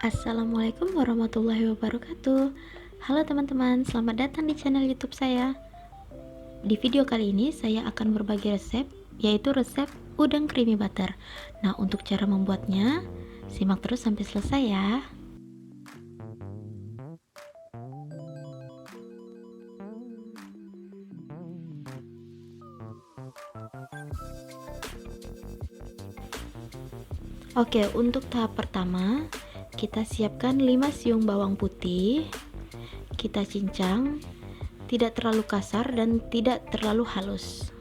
Assalamualaikum warahmatullahi wabarakatuh. Halo teman-teman, selamat datang di channel YouTube saya. Di video kali ini saya akan berbagi resep, yaitu resep udang creamy butter. Nah, untuk cara membuatnya, simak terus sampai selesai ya. Oke, untuk tahap pertama, kita siapkan 5 siung bawang putih. Kita cincang, tidak terlalu kasar dan tidak terlalu halus.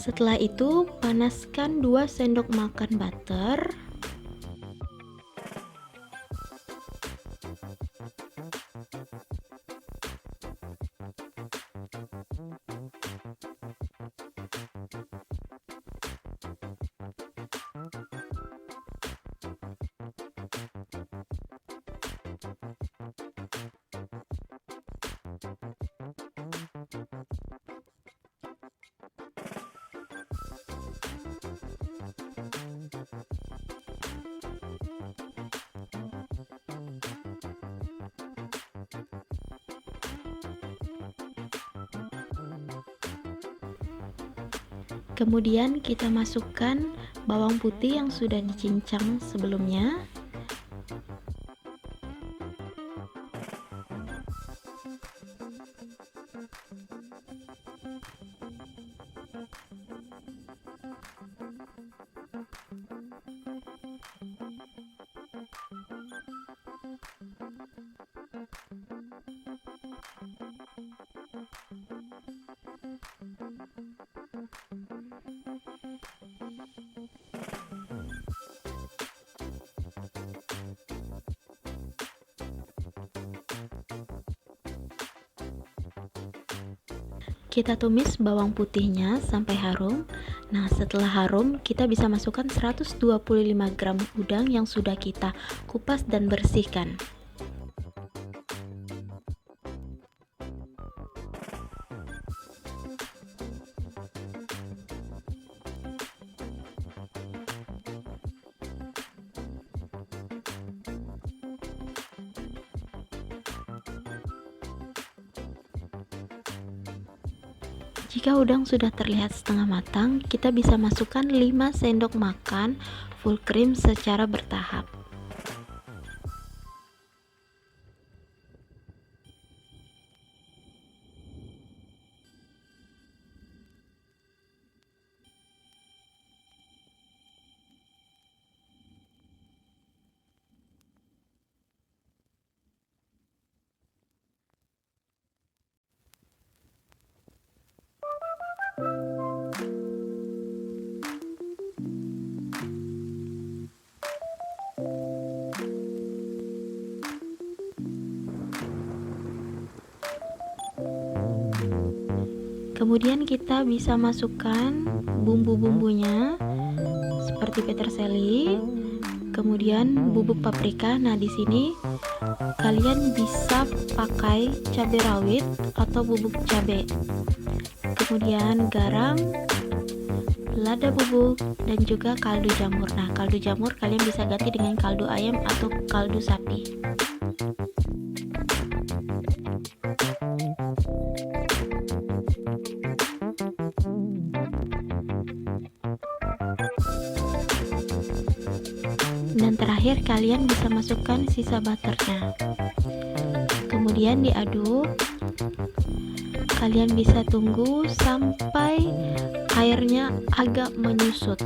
Setelah itu, panaskan 2 sendok makan butter. Kemudian kita masukkan bawang putih yang sudah dicincang sebelumnya. Kita tumis bawang putihnya sampai harum. Nah, setelah harum, kita bisa masukkan 125 gram udang yang sudah kita kupas dan bersihkan. Jika udang sudah terlihat setengah matang, kita bisa masukkan 5 sendok makan full cream secara bertahap. Kemudian kita bisa masukkan bumbu-bumbunya seperti peterseli, kemudian bubuk paprika. Nah, di sini kalian bisa pakai cabai rawit atau bubuk cabai. Kemudian garam, lada bubuk, dan juga kaldu jamur. Nah, kaldu jamur kalian bisa ganti dengan kaldu ayam atau kaldu sapi. Dan terakhir kalian bisa masukkan sisa butternya. Kemudian diaduk. Kalian bisa tunggu sampai airnya agak menyusut.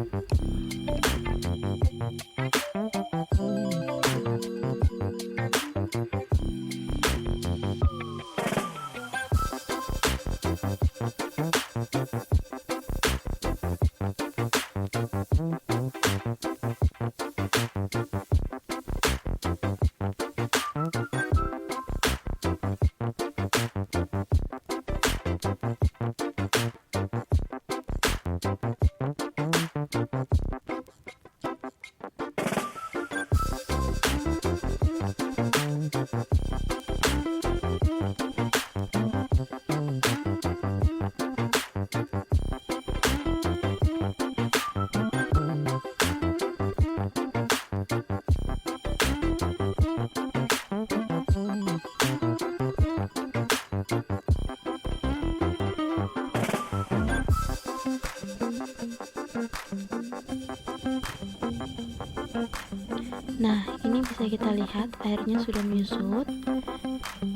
Nah, ini bisa kita lihat airnya sudah menyusut,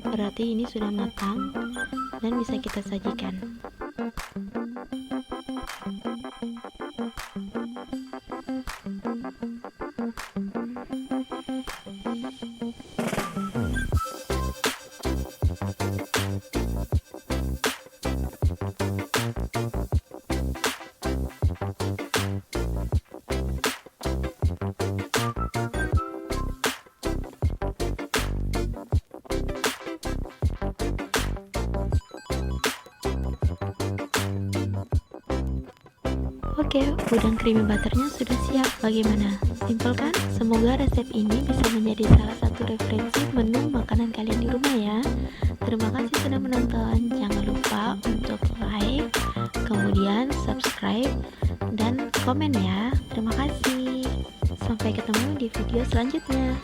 berarti ini sudah matang dan bisa kita sajikan. Oke, udang creamy butternya sudah siap. Bagaimana? Simpel kan? Semoga resep ini bisa menjadi salah satu referensi menu makanan kalian di rumah ya. Terima kasih sudah menonton. Jangan lupa untuk like, kemudian subscribe, dan komen ya. Terima kasih. Sampai ketemu di video selanjutnya.